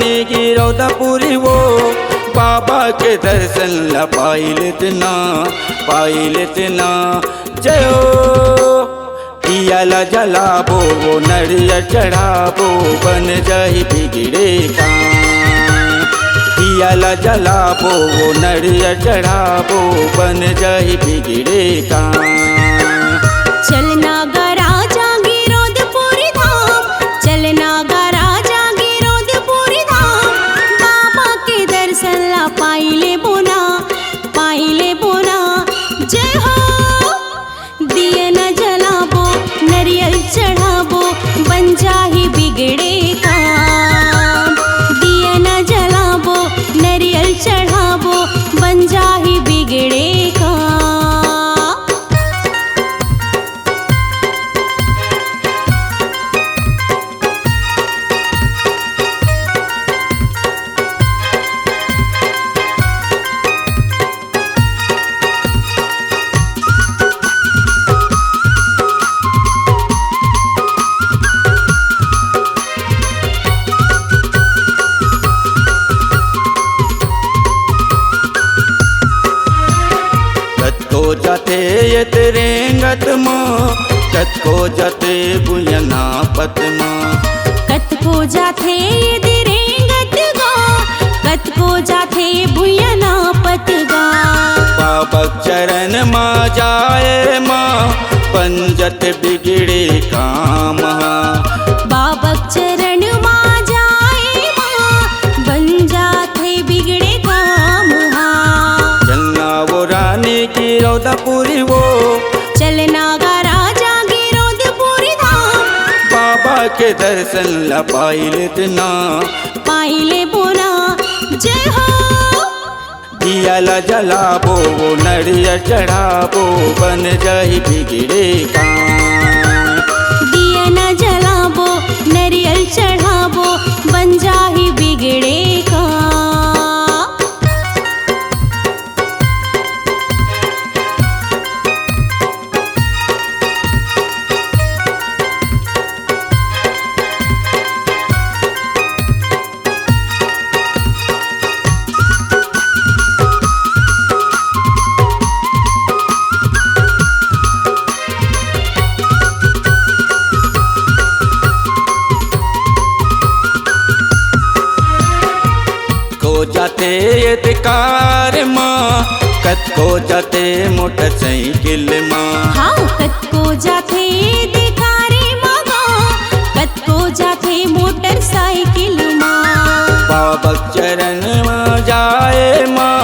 रानी की रौदापुरी वो बाबा के दर्शन ला पाइलित ना जयो दिया ला जलाबो वो नरियर चढ़ाबो बन जाही बिगड़े काम। दिया ला जलाबो वो नरियर चढ़ाबो बन जाही बिगड़े काम। चलना गा राजा गिरोधपुरी धाम, चलना गा राजा गिरोधपुरी धाम, बाबा के दर्शन ला पाइले बोना जय हो। दिया न जलाबो नरियल चढ़ाबो बन जाही बिगड़े काम। दिया न जलाबो नरियल चढ़ाबो बन जाही बिगड़े काम। कतको जाते यत रेंगत माँ, कतको जाते बुयना पतमा। कतको जाथे यदि रेंगत गा, कतको जाथे भुयना पतगा। बाबा चरण माँ जाए माँ पंजत बिगड़े काम। बाबा चरण माँ जाए माँ बन जाथे बिगड़े काम। चलना वो रानी की रौदापुरी वो चलना गा राजा गिरोधपुरी धाम, बाबा के दर्शन ला पाइले बोना जय हो। दिया ला जलाबो वो नरियर चढ़ाबो बन जाही बिगड़े काम। दिया न जलाबो नरियल चढ़ाबो बन जाही बिगड़े काम। जाते यदकार माँ, कतको जाते मोटरसाइकिल माँ। हाँ कतको जाथे दिखारे मगा, कतको जाथे मोटरसाइकिल माँ। बाबा चरण माँ जाए माँ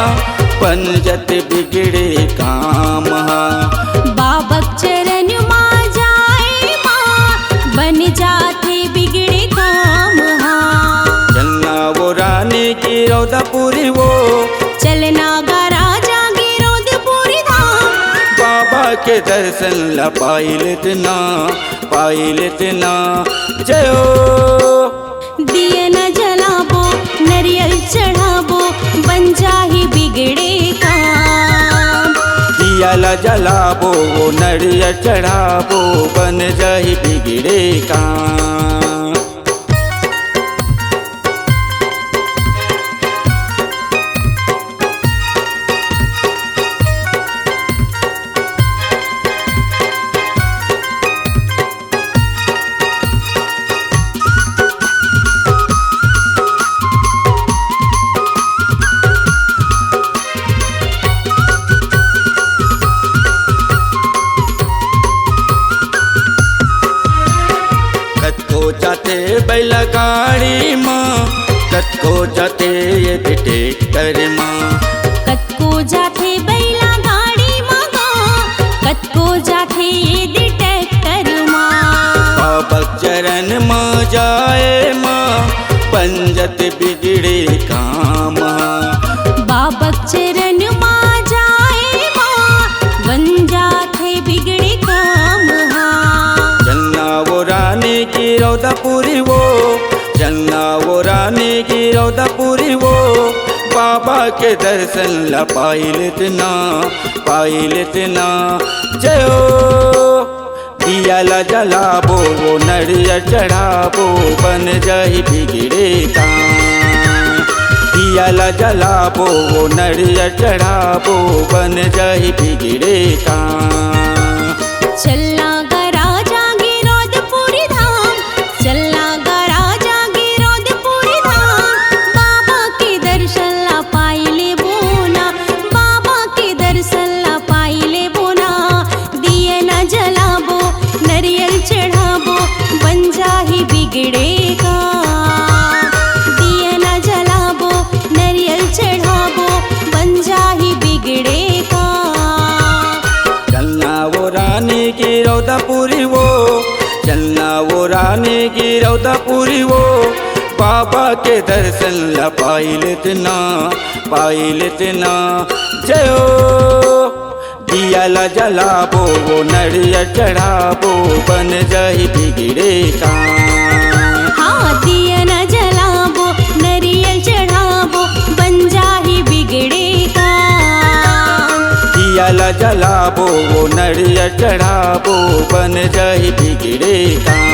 पंजत बिगड़े काम। बाबा चरण माँ जाए माँ बन जाथे बिगड़े काम। चलना वो रानी की रौदापुरी वो चलना गा राजा गिरोधपुरी धाम, बाबा के दर्शन ला पाइलित ना जयो। दिया न जलाबो नरियल चढ़ाबो बन जाही बिगड़े काम। दिया ला जलाबो वो नरियर चढ़ाबो बन जाही बिगड़े काम। जाते बैला गाड़ी माँ, कतको जाते ये ट्रैक्टर माँ। कतको जाथे बैला गाड़ी मगा, कतको जाथे ये ट्रैक्टर माँ। बाबा चरण माँ जाए माँ पंजत बिगड़े काम। बाबा चरण माँ जाए माँ बन जाथे बिगड़े काम। चलना वो रानी की रौदापुरी वो, चलना वो रानी की रौदापुरी वो, बाबा के दर्शन ला पाइलित ना जयो। दिया ला जलाबो वो नरियर चढ़ाबो बन जाही बिगड़े काम। दिया ला जलाबो वो नरियर चढ़ाबो बन जाही बिगड़े काम। चलना गा राजा गिरौदपुरी धाम, चलना गा राजा गिरौदपुरी धाम। बाबा के दर्शन ला पाइले बोना, बाबा के दर्शन ला पाइले बोना। दिए न जलाबो नरियल चढ़ाबो बन जाही बिगड़े का। दिए न जलाबो नरियल चढ़ाबो बन जाही बिगड़े का। चलना वो रानी की रौदापुरी वो, चलना वो रानी की रौदापुरी वो। बाबा के दर्शन ला पाइल इतना जयो। दिया ला जलाबो वो नरियर चढ़ाबो बन जाही बिगड़े काम। हाँ दिया न जलाबो नरियल चढ़ाबो बन जाही बिगड़े का। दिया ला जलाबो वो नरियर चढ़ाबो बन जाही बिगड़े काम।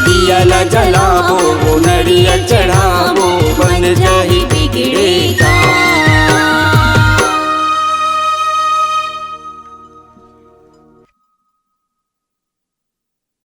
दिया ला जलाबो वो नरियर चढ़ाबो बन जाही बिगड़े काम।